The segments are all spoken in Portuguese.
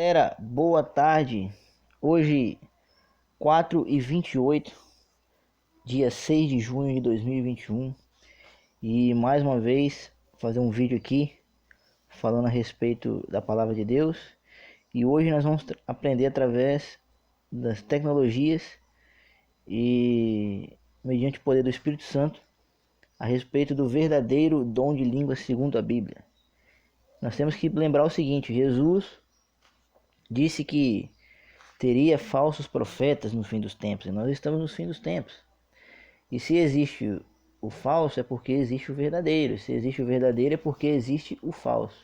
Galera, boa tarde. Hoje, 4h28, dia 6 de junho de 2021. E mais uma vez, fazer um vídeo aqui falando a respeito da palavra de Deus. E hoje nós vamos aprender através das tecnologias e mediante o poder do Espírito Santo a respeito do verdadeiro dom de línguas segundo a Bíblia. Nós temos que lembrar o seguinte: Jesus disse que teria falsos profetas no fim dos tempos, e nós estamos no fim dos tempos. E se existe o falso, é porque existe o verdadeiro. Se existe o verdadeiro, é porque existe o falso.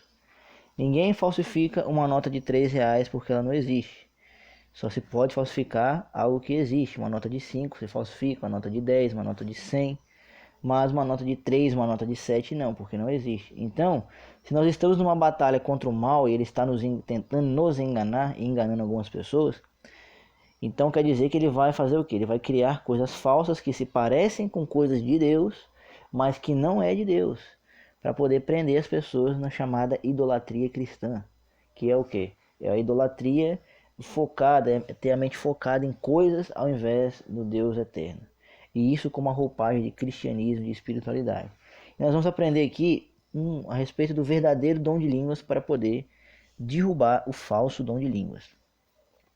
Ninguém falsifica uma nota de R$3 porque ela não existe. Só se pode falsificar algo que existe. Uma nota de 5 você falsifica, uma nota de 10, uma nota de 100, mas uma nota de 3, uma nota de 7 não, porque não existe. Então, se nós estamos numa batalha contra o mal e ele está tentando nos enganar e enganando algumas pessoas, então quer dizer que ele vai fazer o que? Ele vai criar coisas falsas que se parecem com coisas de Deus, mas que não é de Deus, para poder prender as pessoas na chamada idolatria cristã, que é o que? É a idolatria focada, é ter a mente focada em coisas ao invés do Deus eterno. E isso como uma roupagem de cristianismo, de espiritualidade. E nós vamos aprender aqui a respeito do verdadeiro dom de línguas para poder derrubar o falso dom de línguas.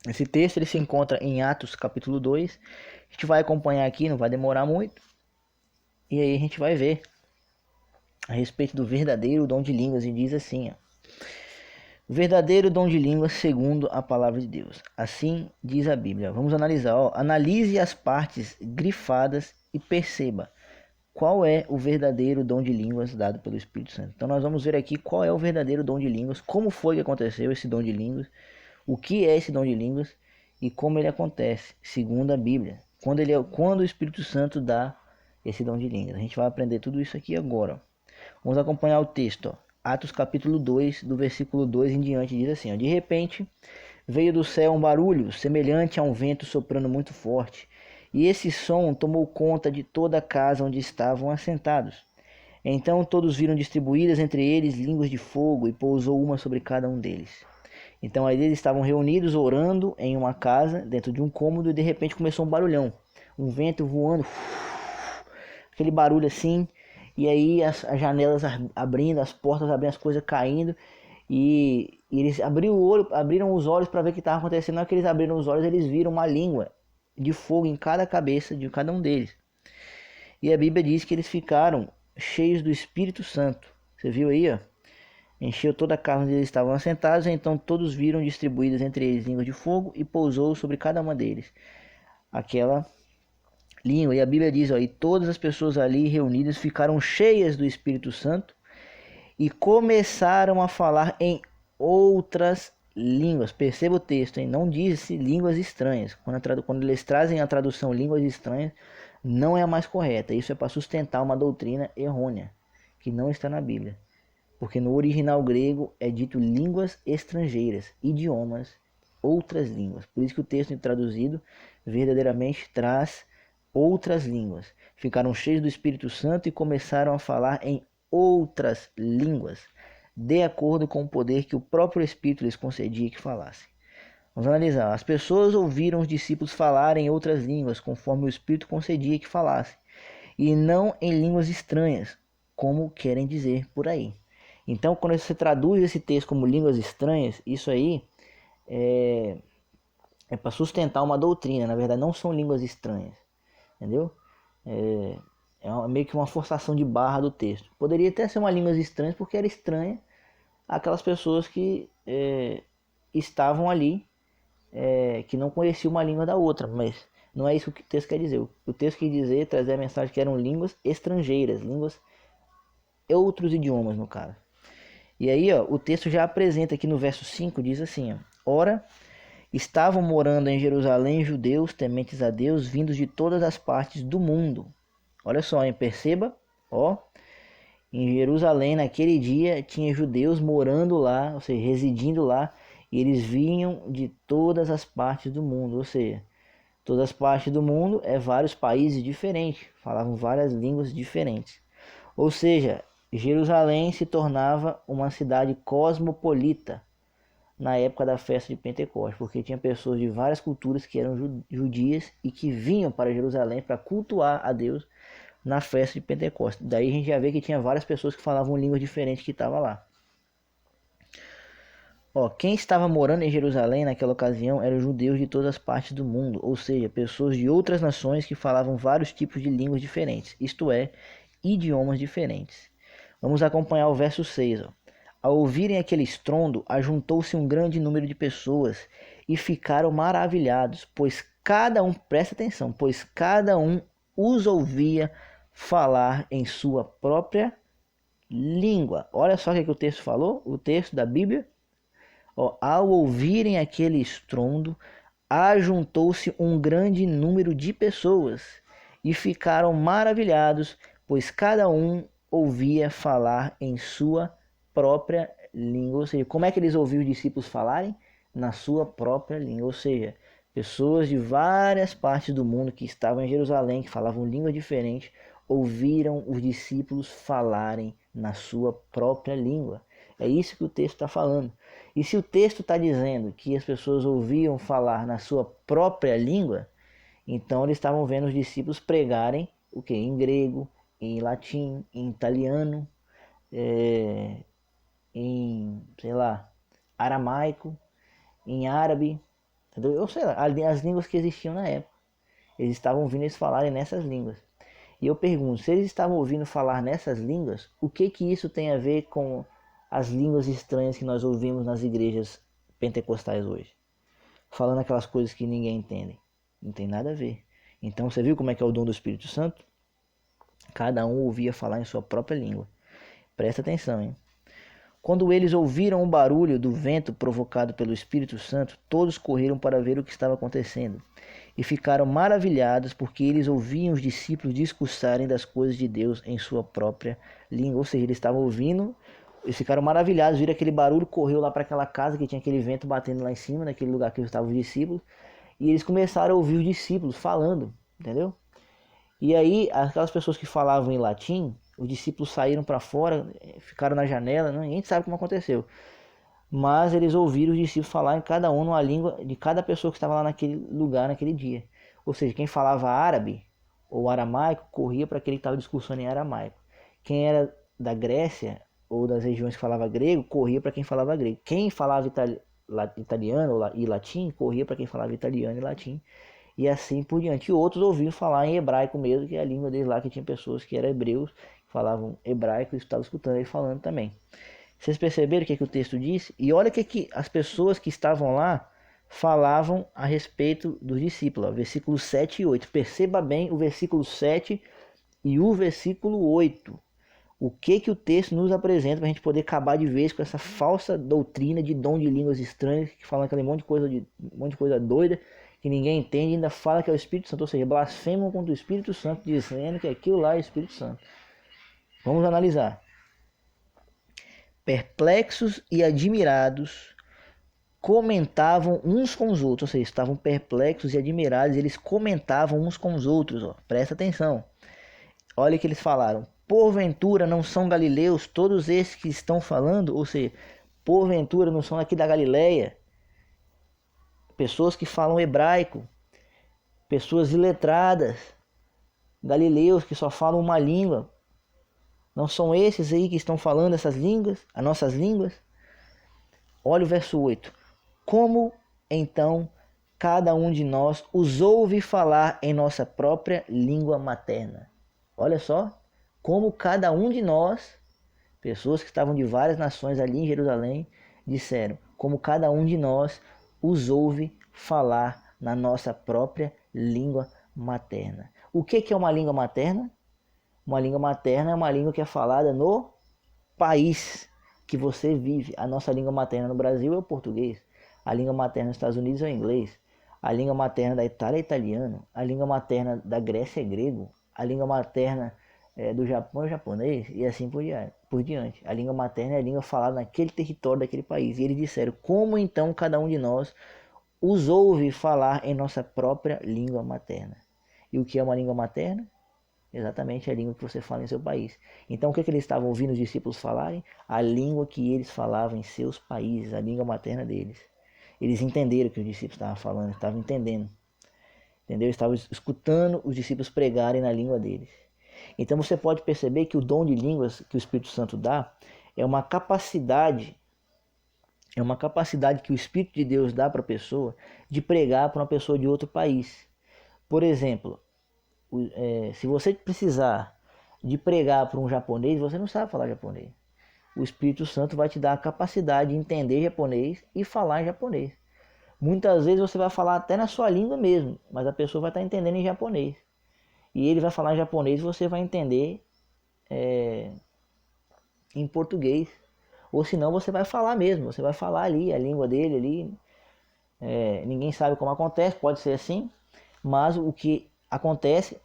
Esse texto ele se encontra em Atos capítulo 2. A gente vai acompanhar aqui, não vai demorar muito. E aí a gente vai ver a respeito do verdadeiro dom de línguas. E diz assim, ó: o verdadeiro dom de línguas segundo a palavra de Deus. Assim diz a Bíblia. Vamos analisar. Analise as partes grifadas e perceba qual é o verdadeiro dom de línguas dado pelo Espírito Santo. Então nós vamos ver aqui qual é o verdadeiro dom de línguas, como foi que aconteceu esse dom de línguas, o que é esse dom de línguas e como ele acontece, segundo a Bíblia. Quando o Espírito Santo dá esse dom de línguas. A gente vai aprender tudo isso aqui agora. Vamos acompanhar o texto. Atos capítulo 2, do versículo 2 em diante, diz assim: de repente veio do céu um barulho semelhante a um vento soprando muito forte, e esse som tomou conta de toda a casa onde estavam assentados. Então todos viram distribuídas entre eles línguas de fogo, e pousou uma sobre cada um deles. Então aí eles estavam reunidos orando em uma casa, dentro de um cômodo, e de repente começou um barulhão, um vento voando, aquele barulho assim, e aí as janelas abrindo, as portas abrindo, as coisas caindo, e eles abriram os olhos para ver o que estava acontecendo. Na hora que eles abriram os olhos, eles viram uma língua de fogo em cada cabeça de cada um deles. E a Bíblia diz que eles ficaram cheios do Espírito Santo. Você viu aí, ó? Encheu toda a casa onde eles estavam assentados, então todos viram distribuídas entre eles línguas de fogo, e pousou sobre cada uma deles aquela língua. E a Bíblia diz, ó: e todas as pessoas ali reunidas ficaram cheias do Espírito Santo e começaram a falar em outras línguas. Perceba o texto, hein? Não diz línguas estranhas. Quando eles trazem a tradução línguas estranhas, não é a mais correta. Isso é para sustentar uma doutrina errônea, que não está na Bíblia. Porque no original grego é dito línguas estrangeiras, idiomas, outras línguas. Por isso que o texto traduzido verdadeiramente traz outras línguas. Ficaram cheios do Espírito Santo e começaram a falar em outras línguas, de acordo com o poder que o próprio Espírito lhes concedia que falassem. Vamos analisar. As pessoas ouviram os discípulos falarem em outras línguas, conforme o Espírito concedia que falassem, e não em línguas estranhas, como querem dizer por aí. Então, quando você traduz esse texto como línguas estranhas, isso aí é para sustentar uma doutrina. Na verdade, não são línguas estranhas, entendeu? É meio que uma forçação de barra do texto. Poderia até ser uma língua estranha, porque era estranha àquelas pessoas que estavam ali, que não conheciam uma língua da outra, mas não é isso que o texto quer dizer. O texto quer dizer, trazer a mensagem que eram línguas estrangeiras, línguas, outros idiomas no caso. E aí, ó, o texto já apresenta aqui no verso 5, diz assim, ó: ora, estavam morando em Jerusalém judeus tementes a Deus, vindos de todas as partes do mundo. Olha só, hein? Perceba, ó, em Jerusalém naquele dia tinha judeus morando lá, ou seja, residindo lá, e eles vinham de todas as partes do mundo, ou seja, todas as partes do mundo é vários países diferentes, falavam várias línguas diferentes. Ou seja, Jerusalém se tornava uma cidade cosmopolita, na época da festa de Pentecostes, porque tinha pessoas de várias culturas que eram judias e que vinham para Jerusalém para cultuar a Deus na festa de Pentecostes. Daí a gente já vê que tinha várias pessoas que falavam línguas diferentes que estavam lá. Quem estava morando em Jerusalém naquela ocasião eram judeus de todas as partes do mundo, ou seja, pessoas de outras nações que falavam vários tipos de línguas diferentes, isto é, idiomas diferentes. Vamos acompanhar o verso 6. Ao ouvirem aquele estrondo, ajuntou-se um grande número de pessoas e ficaram maravilhados, pois cada um, presta atenção, pois cada um os ouvia falar em sua própria língua. Olha só o que o texto falou, o texto da Bíblia. Ao ouvirem aquele estrondo, ajuntou-se um grande número de pessoas e ficaram maravilhados, pois cada um ouvia falar em sua própria língua. Ou seja, como é que eles ouviam os discípulos falarem? Na sua própria língua. Ou seja, pessoas de várias partes do mundo que estavam em Jerusalém, que falavam língua diferente, ouviram os discípulos falarem na sua própria língua. É isso que o texto está falando. E se o texto está dizendo que as pessoas ouviam falar na sua própria língua, então eles estavam vendo os discípulos pregarem o que? Em grego, em latim, em italiano, em, sei lá, aramaico, em árabe, entendeu? Ou sei lá, as línguas que existiam na época. Eles estavam ouvindo eles falarem nessas línguas. E eu pergunto, se eles estavam ouvindo falar nessas línguas, o que isso tem a ver com as línguas estranhas que nós ouvimos nas igrejas pentecostais hoje? Falando aquelas coisas que ninguém entende. Não tem nada a ver. Então você viu como é que é o dom do Espírito Santo? Cada um ouvia falar em sua própria língua. Presta atenção, hein? Quando eles ouviram o barulho do vento provocado pelo Espírito Santo, todos correram para ver o que estava acontecendo e ficaram maravilhados porque eles ouviam os discípulos discursarem das coisas de Deus em sua própria língua. Ou seja, eles estavam ouvindo, eles ficaram maravilhados, viram aquele barulho, correu lá para aquela casa que tinha aquele vento batendo lá em cima, naquele lugar que estavam os discípulos, e eles começaram a ouvir os discípulos falando, entendeu? E aí, aquelas pessoas que falavam em latim, os discípulos saíram para fora, ficaram na janela, ninguém sabe como aconteceu. Mas eles ouviram os discípulos falar em cada um numa língua de cada pessoa que estava lá naquele lugar, naquele dia. Ou seja, quem falava árabe ou aramaico, corria para aquele que estava discursando em aramaico. Quem era da Grécia ou das regiões que falava grego, corria para quem falava grego. Quem falava italiano e latim, corria para quem falava italiano e latim. E assim por diante. E outros ouviam falar em hebraico mesmo, que é a língua deles lá, que tinha pessoas que eram hebreus, que falavam hebraico e estavam escutando ele falando também. Vocês perceberam o que o texto disse? E olha o que as pessoas que estavam lá falavam a respeito dos discípulos. Versículos 7 e 8. Perceba bem o versículo 7 e o versículo 8. O que o texto nos apresenta para a gente poder acabar de vez com essa falsa doutrina de dom de línguas estranhas, que falam aquele monte de coisa doida, que ninguém entende, e ainda fala que é o Espírito Santo, ou seja, blasfemam contra o Espírito Santo, dizendo que aquilo lá é o Espírito Santo. Vamos analisar. Perplexos e admirados, comentavam uns com os outros, ou seja, estavam perplexos e admirados, e eles comentavam uns com os outros, presta atenção. Olha o que eles falaram. Porventura não são galileus todos esses que estão falando? Ou seja, porventura não são aqui da Galileia? Pessoas que falam hebraico, pessoas iletradas, galileus que só falam uma língua. Não são esses aí que estão falando essas línguas, as nossas línguas? Olha o verso 8. Como então cada um de nós os ouve falar em nossa própria língua materna? Olha só, como cada um de nós, pessoas que estavam de várias nações ali em Jerusalém, disseram, como cada um de nós os ouve falar na nossa própria língua materna. O que é uma língua materna? Uma língua materna é uma língua que é falada no país que você vive. A nossa língua materna no Brasil é o português. A língua materna nos Estados Unidos é o inglês. A língua materna da Itália é italiano. A língua materna da Grécia é grego. A língua materna do Japão é japonês. E assim por diante. A língua materna é a língua falada naquele território daquele país. E eles disseram, como então cada um de nós os ouve falar em nossa própria língua materna? E o que é uma língua materna? exatamente a língua que você fala em seu país. Então o que eles estavam ouvindo os discípulos falarem? A língua que eles falavam em seus países, a língua materna deles. Eles entenderam o que os discípulos estavam falando, estavam entendendo. Entendeu? Estavam escutando os discípulos pregarem na língua deles. Então você pode perceber que o dom de línguas que o Espírito Santo dá é uma capacidade que o Espírito de Deus dá para a pessoa de pregar para uma pessoa de outro país. Por exemplo, se você precisar de pregar para um japonês, você não sabe falar japonês. O Espírito Santo vai te dar a capacidade de entender japonês e falar em japonês. Muitas vezes você vai falar até na sua língua mesmo, mas a pessoa vai estar entendendo em japonês. E ele vai falar em japonês e você vai entender em português. Ou senão você vai falar mesmo, você vai falar ali a língua dele ali. Ninguém sabe como acontece, pode ser assim, mas o que acontece,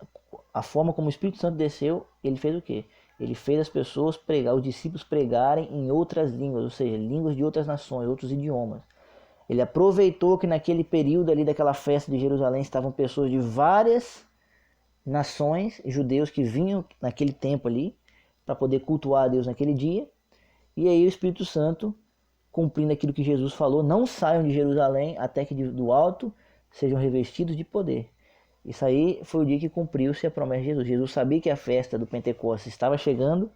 a forma como o Espírito Santo desceu, ele fez o quê? Ele fez as pessoas pregar, os discípulos pregarem em outras línguas, ou seja, línguas de outras nações, outros idiomas. Ele aproveitou que naquele período ali daquela festa de Jerusalém estavam pessoas de várias nações, judeus que vinham naquele tempo ali para poder cultuar a Deus naquele dia. E aí o Espírito Santo, cumprindo aquilo que Jesus falou, não saiam de Jerusalém até que do alto sejam revestidos de poder. Isso aí foi o dia que cumpriu-se a promessa de Jesus. Jesus sabia que a festa do Pentecostes estava chegando,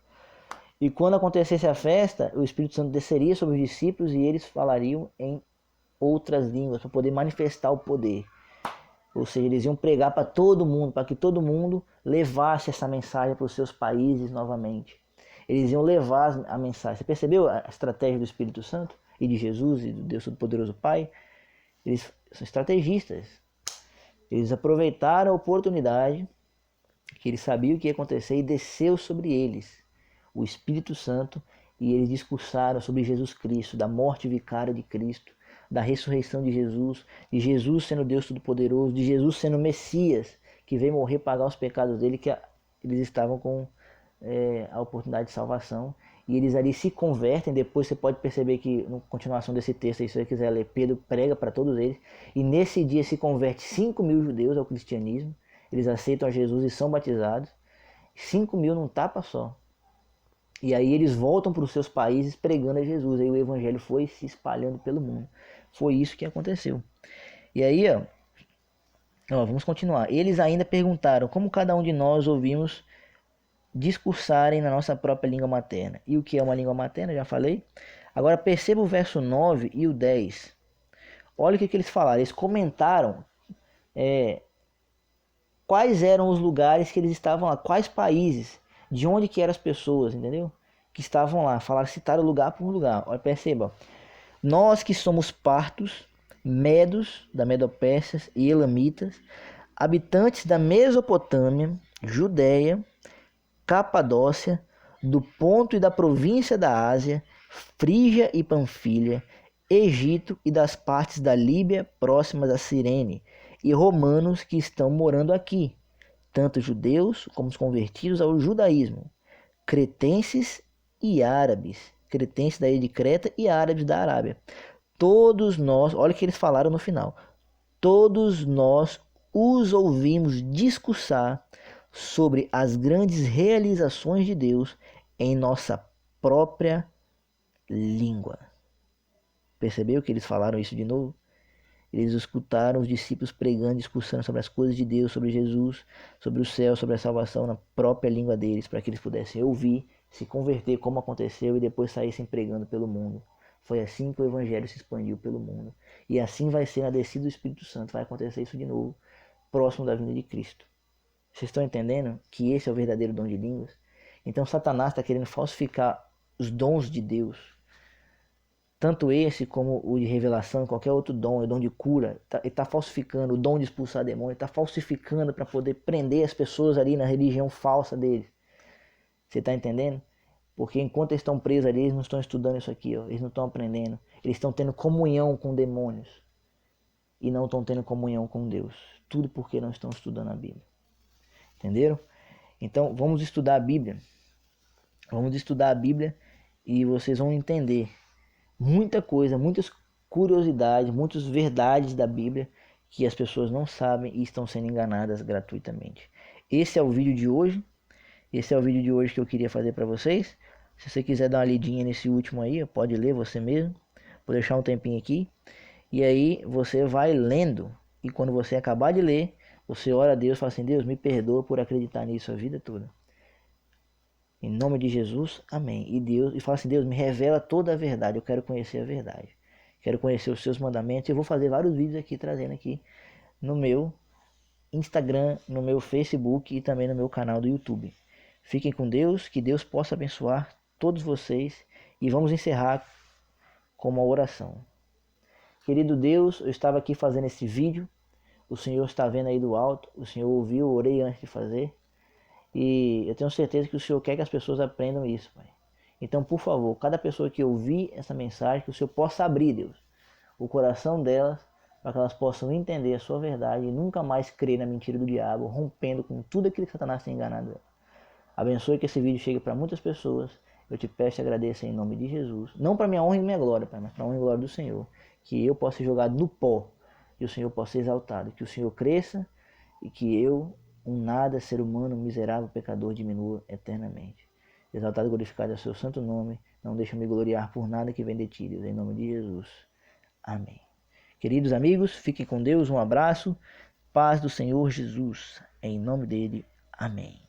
e quando acontecesse a festa, o Espírito Santo desceria sobre os discípulos e eles falariam em outras línguas para poder manifestar o poder. Ou seja, eles iam pregar para todo mundo, para que todo mundo levasse essa mensagem para os seus países novamente. Eles iam levar a mensagem. Você percebeu a estratégia do Espírito Santo e de Jesus e do Deus Todo-Poderoso Pai? Eles são estrategistas. Eles aproveitaram a oportunidade que eles sabiam o que ia acontecer e desceu sobre eles o Espírito Santo, e eles discursaram sobre Jesus Cristo, da morte vicária de Cristo, da ressurreição de Jesus sendo Deus Todo-Poderoso, de Jesus sendo Messias, que veio morrer pagar os pecados dele, que eles estavam com a oportunidade de salvação. E eles ali se convertem. Depois você pode perceber que, na continuação desse texto, se você quiser ler, Pedro prega para todos eles. E nesse dia se converte 5.000 judeus ao cristianismo. Eles aceitam a Jesus e são batizados. 5.000 num tapa só. E aí eles voltam para os seus países pregando a Jesus. Aí o evangelho foi se espalhando pelo mundo. Foi isso que aconteceu. E aí, vamos continuar. Eles ainda perguntaram como cada um de nós ouvimos discursarem na nossa própria língua materna. E o que é uma língua materna? Já falei. Agora perceba o verso 9 e o 10. Olha o que eles falaram. Eles comentaram quais eram os lugares que eles estavam lá, quais países, de onde que eram as pessoas, entendeu? Que estavam lá. Falaram, citaram lugar por lugar. Olha, perceba. Nós que somos partos, medos, da Medopérsia e elamitas, habitantes da Mesopotâmia, Judéia, Capadócia, do Ponto e da província da Ásia, Frígia e Panfilha, Egito e das partes da Líbia próximas a Cirene, e romanos que estão morando aqui, tanto judeus como os convertidos ao judaísmo, cretenses e árabes, cretenses da ilha de Creta e árabes da Arábia. Todos nós, olha o que eles falaram no final, todos nós os ouvimos discursar sobre as grandes realizações de Deus em nossa própria língua. Percebeu que eles falaram isso de novo? Eles escutaram os discípulos pregando, discursando sobre as coisas de Deus, sobre Jesus, sobre o céu, sobre a salvação na própria língua deles, para que eles pudessem ouvir, se converter como aconteceu e depois saíssem pregando pelo mundo. Foi assim que o evangelho se expandiu pelo mundo. E assim vai ser na descida do Espírito Santo, vai acontecer isso de novo, próximo da vinda de Cristo. Vocês estão entendendo que esse é o verdadeiro dom de línguas? Então Satanás está querendo falsificar os dons de Deus. Tanto esse como o de revelação, qualquer outro dom, o dom de cura, ele está falsificando o dom de expulsar demônio, está falsificando para poder prender as pessoas ali na religião falsa deles. Você está entendendo? Porque enquanto eles estão presos ali, eles não estão estudando isso aqui, eles não estão aprendendo. Eles estão tendo comunhão com demônios e não estão tendo comunhão com Deus. Tudo porque não estão estudando a Bíblia. Entenderam? Então vamos estudar a Bíblia. Vamos estudar a Bíblia e vocês vão entender muita coisa, muitas curiosidades, muitas verdades da Bíblia que as pessoas não sabem e estão sendo enganadas gratuitamente. esse é o vídeo de hoje. Esse é o vídeo de hoje que eu queria fazer para vocês. Se você quiser dar uma lidinha nesse último aí, pode ler você mesmo. Vou deixar um tempinho aqui. E aí você vai lendo. E quando você acabar de ler, você ora a Deus e fala assim: Deus, me perdoa por acreditar nisso a vida toda. Em nome de Jesus, amém. E fala assim: Deus, me revela toda a verdade. Eu quero conhecer a verdade. Quero conhecer os seus mandamentos. Eu vou fazer vários vídeos aqui, trazendo aqui no meu Instagram, no meu Facebook e também no meu canal do YouTube. Fiquem com Deus, que Deus possa abençoar todos vocês. E vamos encerrar com uma oração. Querido Deus, eu estava aqui fazendo esse vídeo. O Senhor está vendo aí do alto. O Senhor ouviu, eu orei antes de fazer. E eu tenho certeza que o Senhor quer que as pessoas aprendam isso, Pai. Então, por favor, cada pessoa que ouvir essa mensagem, que o Senhor possa abrir, Deus, o coração delas, para que elas possam entender a sua verdade e nunca mais crer na mentira do diabo, rompendo com tudo aquilo que Satanás tem enganado. Abençoe que esse vídeo chegue para muitas pessoas. Eu te peço e agradeço em nome de Jesus. Não para minha honra e minha glória, Pai, mas para a honra e glória do Senhor. Que eu possa ser jogado no pó e o Senhor possa ser exaltado. Que o Senhor cresça e que eu, um nada, ser humano, miserável, pecador, diminua eternamente. Exaltado e glorificado é o seu santo nome. Não deixa-me gloriar por nada que vem de ti, Deus, em nome de Jesus. Amém. Queridos amigos, fiquem com Deus. Um abraço. Paz do Senhor Jesus. Em nome dele. Amém.